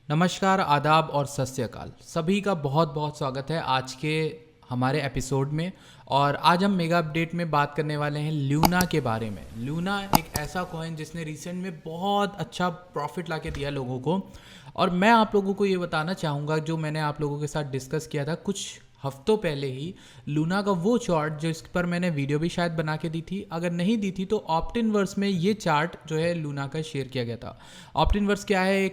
नमस्कार, आदाब और सत श्री अकाल। सभी का बहुत बहुत स्वागत है आज के हमारे एपिसोड में। और आज हम मेगा अपडेट में बात करने वाले हैं लूना के बारे में। लूना एक ऐसा कॉइन जिसने रिसेंट में बहुत अच्छा प्रॉफिट ला के दिया लोगों को। और मैं आप लोगों को ये बताना चाहूँगा, जो मैंने आप लोगों के साथ डिस्कस किया था कुछ हफ्तों पहले ही, लूना का वो चार्ट जो इस पर मैंने वीडियो भी शायद बना के दी थी। अगर नहीं दी थी तो ऑप्टिन वर्स में ये चार्ट जो है लूना का शेयर किया गया था। ऑप्टिन वर्स क्या है?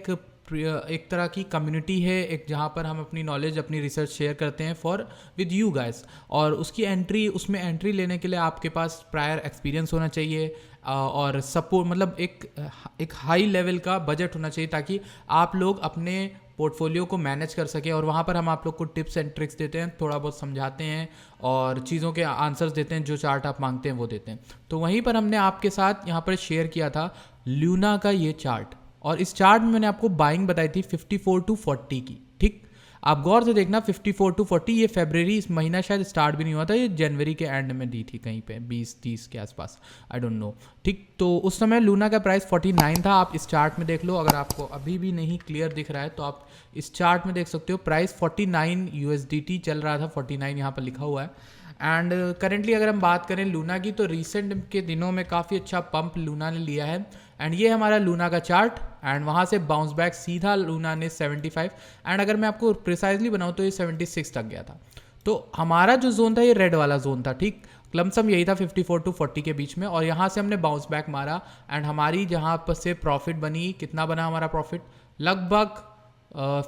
एक तरह की कम्युनिटी है, एक जहाँ पर हम अपनी नॉलेज अपनी रिसर्च शेयर करते हैं फॉर विद यू गाइस। और उसमें एंट्री लेने के लिए आपके पास प्रायर एक्सपीरियंस होना चाहिए और सपोर्ट, मतलब एक हाई लेवल का बजट होना चाहिए ताकि आप लोग अपने पोर्टफोलियो को मैनेज कर सकें। और वहाँ पर हम आप लोग को टिप्स एंड ट्रिक्स देते हैं, थोड़ा बहुत समझाते हैं और चीज़ों के आंसर्स देते हैं, जो चार्ट आप मांगते हैं वो देते हैं। तो वहीं पर हमने आपके साथ यहाँ पर शेयर किया था लूना का ये चार्ट। और इस चार्ट में मैंने आपको बाइंग बताई थी 54 to 40 की। ठीक, आप गौर से देखना 54 to 40, ये फरवरी इस महीना शायद स्टार्ट भी नहीं हुआ था, ये जनवरी के एंड में दी थी कहीं पे 20-30 के आसपास, आई डोंट नो। ठीक, तो उस समय लूना का प्राइस 49 था। आप इस चार्ट में देख लो, अगर आपको अभी भी नहीं क्लियर दिख रहा है तो आप इस चार्ट में देख सकते हो। प्राइस 49 USDT चल रहा था, 49 यहाँ पर लिखा हुआ है। एंड करेंटली अगर हम बात करें लूना की, तो रिसेंट के दिनों में काफ़ी अच्छा पंप लूना ने लिया है। एंड ये हमारा लूना का चार्ट, एंड वहाँ से बाउंस बैक सीधा लूना ने 75, एंड अगर मैं आपको प्रिसाइजली बनाऊँ तो ये 76 तक गया था। तो हमारा जो जोन था ये रेड वाला जोन था। ठीक, लमसम यही था 54 to 40 के बीच में। और यहाँ से हमने बाउंस बैक मारा एंड हमारी जहाँ पर से प्रॉफिट बनी, कितना बना हमारा प्रॉफिट? लगभग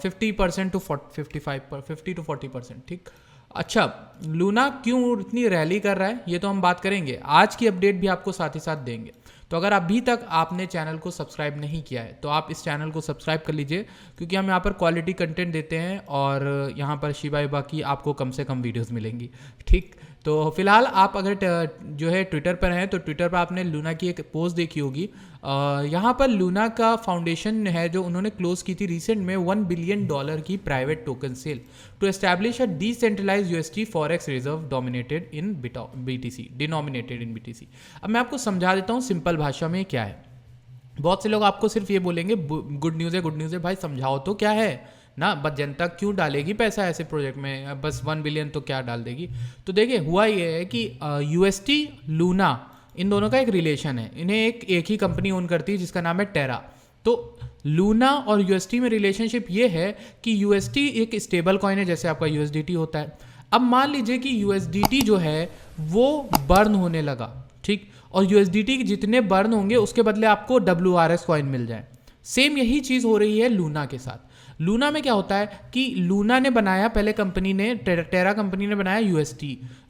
50% टू 55 50 to 40%। ठीक, अच्छा, लूना क्यों इतनी रैली कर रहा है ये तो हम बात करेंगे, आज की अपडेट भी आपको साथ ही साथ देंगे। तो अगर अभी तक आपने चैनल को सब्सक्राइब नहीं किया है तो आप इस चैनल को सब्सक्राइब कर लीजिए, क्योंकि हम यहाँ पर क्वालिटी कंटेंट देते हैं और यहाँ पर शिबा इबा की आपको कम से कम वीडियोस मिलेंगी। ठीक, तो फिलहाल आप अगर जो है ट्विटर पर हैं तो ट्विटर पर आपने लूना की एक पोस्ट देखी होगी। यहाँ पर लूना का फाउंडेशन है जो उन्होंने क्लोज की थी रिसेंट में $1 बिलियन की private token sale to establish a decentralised USD forex reserve dominated in denominated in BTC। अब मैं आपको समझा देता हूँ सिंपल भाषा में क्या है। बहुत से लोग आपको सिर्फ ये बोलेंगे गुड न्यूज़ है, गुड न्यूज़ है। भाई समझाओ तो क्या है ना, बस जनता क्यों डालेगी पैसा ऐसे प्रोजेक्ट में? बस 1 बिलियन तो क्या डाल देगी? तो देखिए, हुआ ये है कि UST लूना, इन दोनों का एक रिलेशन है। इन्हें एक ही कंपनी ओन करती है जिसका नाम है टेरा। तो लूना और UST में रिलेशनशिप ये है कि UST एक स्टेबल कॉइन है, जैसे आपका USDT होता है। अब मान लीजिए कि USDT जो है वो बर्न होने लगा, ठीक, और USDT के जितने बर्न होंगे उसके बदले आपको WRS कॉइन मिल जाए। सेम यही चीज़ हो रही है लूना के साथ। लूना में क्या होता है कि लूना ने बनाया, पहले कंपनी ने टेरा कंपनी ने बनाया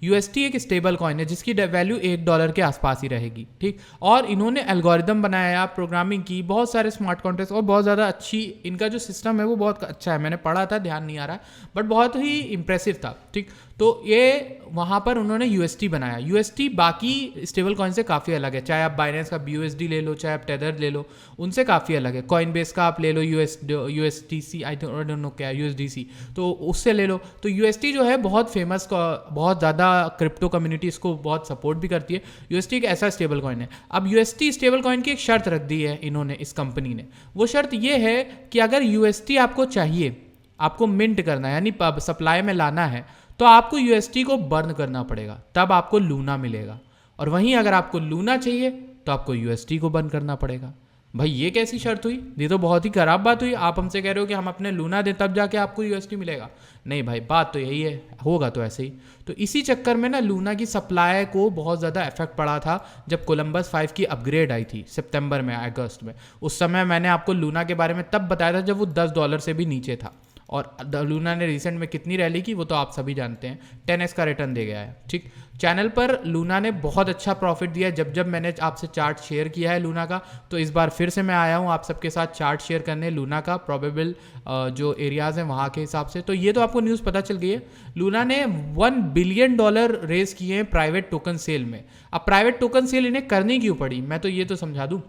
UST एक स्टेबल कॉइन है जिसकी वैल्यू $1 के आसपास ही रहेगी। ठीक, और इन्होंने एल्गोरिदम बनाया, प्रोग्रामिंग की, बहुत सारे स्मार्ट कॉन्ट्रैक्ट्स, और बहुत ज़्यादा अच्छी इनका जो सिस्टम है वो बहुत अच्छा है। मैंने पढ़ा था, ध्यान नहीं आ रहा, बट बहुत ही इंप्रेसिव था। ठीक, तो ये वहाँ पर उन्होंने UST बनाया। UST बाकी स्टेबल कॉइन से काफ़ी अलग है। चाहे आप बाइनेंस का BUSD ले लो, चाहे आप टेदर ले लो, उनसे काफ़ी अलग है। कॉइनबेस का आप ले लो USDC, आई डोंट नो क्या है USDC, तो उससे ले लो। तो UST जो है बहुत फेमस, बहुत ज़्यादा क्रिप्टो कम्युनिटी इसको बहुत सपोर्ट भी करती है। UST एक ऐसा स्टेबल कॉइन है। अब UST स्टेबल कॉइन की एक शर्त रख दी है इन्होंने, इस कंपनी ने। वो शर्त ये है कि अगर UST आपको चाहिए, आपको मिंट करना है, यानी सप्लाई में लाना है, तो आपको UST को बर्न करना पड़ेगा, तब आपको लूना मिलेगा। और वहीं अगर आपको लूना चाहिए तो आपको UST को बर्न करना पड़ेगा। भाई ये कैसी शर्त हुई? ये तो बहुत ही खराब बात हुई। आप हमसे कह रहे हो कि हम अपने लूना दें तब जाके आपको UST मिलेगा। नहीं भाई, बात तो यही है, होगा तो ऐसे ही। तो इसी चक्कर में ना लूना की सप्लाई को बहुत ज़्यादा इफेक्ट पड़ा था जब कोलंबस 5 की अपग्रेड आई थी सितंबर में, अगस्त में। उस समय मैंने आपको लूना के बारे में तब बताया था जब वो $10 से भी नीचे था। और लूना ने रिसेंट में कितनी रैली की वो तो आप सभी जानते हैं, 10x का रिटर्न दे गया है। ठीक, चैनल पर लूना ने बहुत अच्छा प्रॉफिट दिया। जब मैंने आपसे चार्ट शेयर किया है लूना का, तो इस बार फिर से मैं आया हूँ आप सबके साथ चार्ट शेयर करने लूना का, प्रोबेबल जो एरियाज़ हैं वहाँ के हिसाब से। तो ये तो आपको न्यूज़ पता चल गई है। लूना ने $1 बिलियन रेज किए हैं प्राइवेट टोकन सेल में। अब प्राइवेट टोकन सेल इन्हें करनी क्यों पड़ी, मैं तो ये तो समझा दूँ।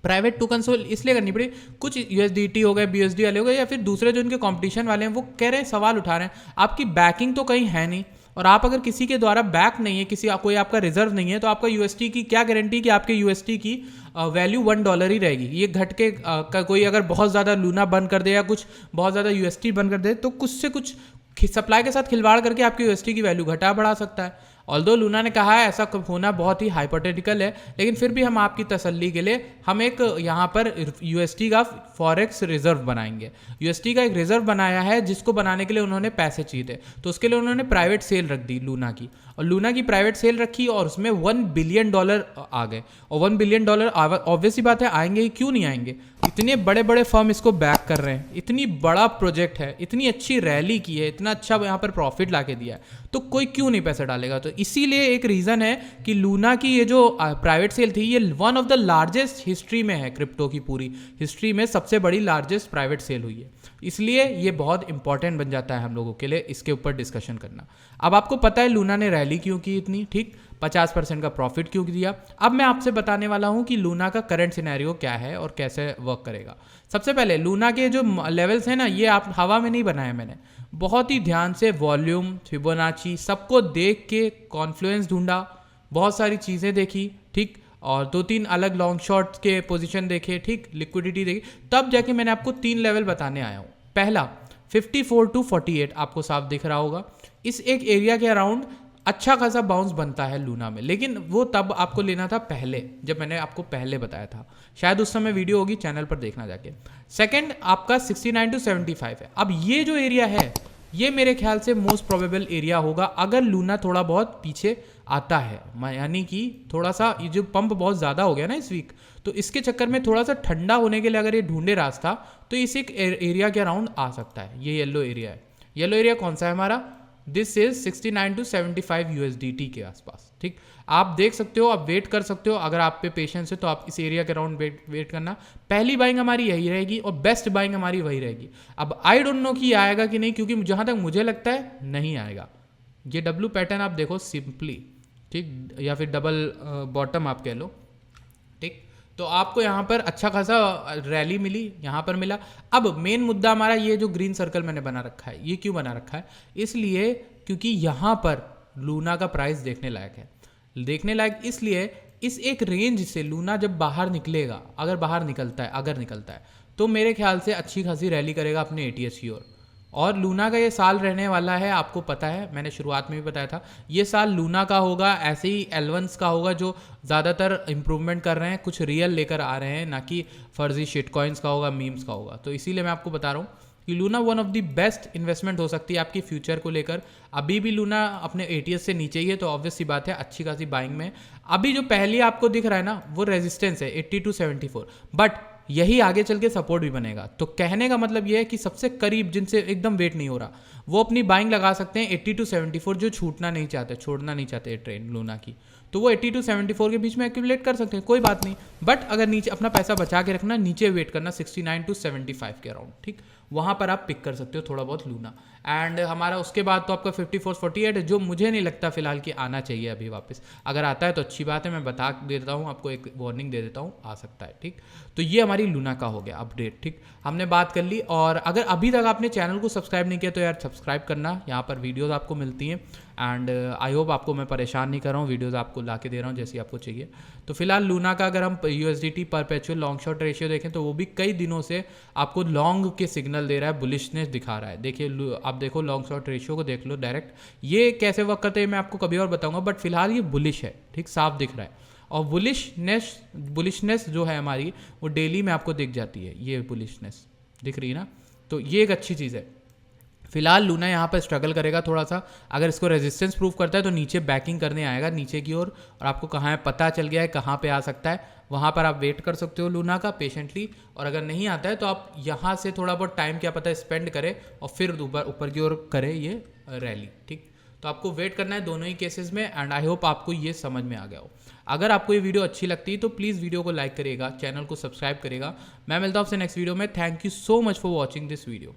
प्राइवेट टोकन सेल इसलिए करनी पड़ी, कुछ USDT हो गए, BUSD वाले हो गए, या फिर दूसरे जो इनके कंपटीशन वाले हैं वो कह रहे हैं, सवाल उठा रहे हैं, आपकी बैकिंग तो कहीं है नहीं, और आप अगर किसी के द्वारा बैक नहीं है, कोई आपका रिजर्व नहीं है, तो आपका यूएसटी की क्या गारंटी कि आपके यूएसटी की वैल्यू $1 ही रहेगी। ये घट के कोई अगर बहुत ज़्यादा लूना बंद कर दे या कुछ बहुत ज़्यादा यूएसटी बंद कर दे तो कुछ से कुछ सप्लाई के साथ खिलवाड़ करके आपकी यूएसटी की वैल्यू घटा बढ़ा सकता है। ऑल्दो लूना ने कहा है ऐसा होना बहुत ही हाइपोथेटिकल है, लेकिन फिर भी हम आपकी तसल्ली के लिए हम एक यहाँ पर यूएसटी का फॉरेक्स रिजर्व बनाएंगे। यूएसटी का एक रिजर्व बनाया है जिसको बनाने के लिए उन्होंने पैसे चाहिए थे, तो उसके लिए उन्होंने प्राइवेट सेल रख दी लूना की, और लूना की प्राइवेट सेल रखी और उसमें $1 बिलियन आ गए। और $1 बिलियन ऑब्वियस सी बात है आएंगे ही, क्यों नहीं आएंगे। इतने बड़े बड़े फर्म इसको बैक कर रहे हैं, इतनी बड़ा प्रोजेक्ट है, इतनी अच्छी रैली की है, इतना अच्छा यहाँ पर प्रॉफिट ला के दिया है, तो कोई क्यों नहीं पैसा डालेगा। तो इसीलिए एक रीज़न है कि लूना की ये जो प्राइवेट सेल थी ये one of the largest history में है, क्रिप्टो की पूरी हिस्ट्री में सबसे बड़ी लार्जेस्ट प्राइवेट सेल हुई है। इसलिए ये बहुत इंपॉर्टेंट बन जाता है हम लोगों के लिए इसके ऊपर डिस्कशन करना। अब आपको पता है लूना ने रैली क्यों की इतनी, ठीक, 50% का प्रॉफिट क्यों दिया। अब मैं आपसे बताने वाला हूं कि लूना का करंट सिनेरियो क्या है और कैसे वर्क करेगा। सबसे पहले लूना के जो लेवल्स हैं ना, ये आप हवा में नहीं बनाए मैंने, बहुत ही ध्यान से वॉल्यूम, फिबोनाची सबको देख के कॉन्फ्लुएंस ढूंढा, बहुत सारी चीज़ें देखी, ठीक, और 2-3 अलग लॉन्ग शॉट के पोजीशन देखे, ठीक, लिक्विडिटी देखी, तब जाके मैंने आपको 3 लेवल बताने आया हूँ। पहला 54 to 48 आपको साफ दिख रहा होगा, इस एक एरिया के अराउंड अच्छा खासा बाउंस बनता है लूना में, लेकिन वो तब आपको लेना था पहले, जब मैंने आपको पहले बताया था, शायद उस समय वीडियो होगी, चैनल पर देखना जाके। सेकंड आपका 69 to 75 है। अब ये जो एरिया है ये मेरे ख्याल से मोस्ट प्रोबेबल एरिया होगा अगर लूना थोड़ा बहुत पीछे आता है, यानी कि थोड़ा सा ये जो पंप बहुत ज़्यादा हो गया ना इस वीक, तो इसके चक्कर में थोड़ा सा ठंडा होने के लिए अगर ये ढूंढे रास्ता तो इस एक एरिया के अराउंड आ सकता है। ये येलो एरिया है। येलो एरिया कौन सा है हमारा, दिस इज 69 to 75 USDT के आसपास, ठीक। आप देख सकते हो, आप वेट कर सकते हो, अगर आप पे पेशेंस है तो आप इस एरिया के अराउंड वेट करना। पहली बाइंग हमारी यही रहेगी और बेस्ट बाइंग हमारी वही रहेगी। अब आई डोंट नो कि आएगा कि नहीं, क्योंकि जहां तक मुझे लगता है नहीं आएगा। ये डब्ल्यू पैटर्न आप देखो सिंपली, ठीक, या फिर डबल बॉटम आप कह लो, ठीक, तो आपको यहाँ पर अच्छा खासा रैली मिली, यहाँ पर मिला। अब मेन मुद्दा हमारा ये जो ग्रीन सर्कल मैंने बना रखा है, ये क्यों बना रखा है, इसलिए क्योंकि यहाँ पर लूना का प्राइस देखने लायक है। देखने लायक इसलिए इस एक रेंज से लूना जब बाहर निकलेगा, अगर निकलता है तो मेरे ख्याल से अच्छी खासी रैली करेगा अपने ATS की ओर। और लूना का ये साल रहने वाला है, आपको पता है, मैंने शुरुआत में भी बताया था, ये साल लूना का होगा, ऐसे ही एलवंस का होगा जो ज़्यादातर इंप्रूवमेंट कर रहे हैं, कुछ रियल लेकर आ रहे हैं, ना कि फर्जी शिट कॉइन्स का होगा, मीम्स का होगा। तो इसीलिए मैं आपको बता रहा हूँ कि Luna one of the best investment हो सकती है आपकी फ्यूचर को लेकर। अभी भी लूना अपने ATS से नीचे ही है, तो ऑब्वियस सी बात है अच्छी खासी बाइंग में। अभी जो पहली आपको दिख रहा है ना, वो रेजिस्टेंस है 80 to 74, बट यही आगे चल के सपोर्ट भी बनेगा। तो कहने का मतलब यह है कि सबसे करीब जिनसे एकदम वेट नहीं हो रहा वो अपनी बाइंग लगा सकते हैं 80 to 74, जो छोड़ना नहीं चाहते ट्रेन लूना की, तो वो 80 to 74 के बीच में एक्यूमुलेट कर सकते हैं, कोई बात नहीं। बट अगर नीचे अपना पैसा बचा के रखना, नीचे वेट करना 69 to 75 के अराउंड, ठीक, वहाँ पर आप पिक कर सकते हो थोड़ा बहुत लूना। एंड हमारा उसके बाद तो आपका 54-48 है, जो मुझे नहीं लगता फिलहाल कि आना चाहिए अभी वापस। अगर आता है तो अच्छी बात है, मैं बता देता हूँ आपको, एक वार्निंग दे देता हूँ, आ सकता है, ठीक। तो ये हमारी लूना का हो गया अपडेट, ठीक, हमने बात कर ली। और अगर अभी तक आपने चैनल को सब्सक्राइब नहीं किया तो यार सब्सक्राइब करना, यहाँ पर वीडियोज़ आपको मिलती हैं। एंड आई होप आपको मैं परेशान नहीं कर रहा हूँ, वीडियोज़ आपको ला के दे रहा हूँ जैसी आपको चाहिए। तो फिलहाल लूना का अगर हम USDT perpetual long short ratio देखें तो वो भी कई दिनों से आपको लॉन्ग के सिग्नल दे रहा है, बुलिशनेस दिखा रहा है। देखिए आप देखो लॉन्ग शॉर्ट रेशियो को देख लो डायरेक्ट, ये कैसे वर्क करते हैं मैं आपको कभी और बताऊंगा, बट फिलहाल ये बुलिश है, ठीक, साफ दिख रहा है। और बुलिशनेस जो है हमारी वो डेली में आपको दिख जाती है, ये बुलिशनेस दिख रही है ना, तो ये एक अच्छी चीज़ है। फिलहाल लूना यहाँ पर स्ट्रगल करेगा थोड़ा सा, अगर इसको रेजिस्टेंस प्रूव करता है तो नीचे बैकिंग करने आएगा नीचे की ओर, और आपको कहाँ है पता चल गया है कहाँ पे आ सकता है, वहाँ पर आप वेट कर सकते हो लूना का पेशेंटली। और अगर नहीं आता है तो आप यहाँ से थोड़ा बहुत टाइम क्या पता स्पेंड करें और फिर ऊपर की ओर करे ये रैली, ठीक। तो आपको वेट करना है दोनों ही केसेस में। एंड आई होप आपको ये समझ में आ गया हो। अगर आपको ये वीडियो अच्छी लगती है तो प्लीज़ वीडियो को लाइक करिएगा, चैनल को सब्सक्राइब करिएगा। मैं मिलता हूँ आपसे नेक्स्ट वीडियो में। Thank you so much for watching this video.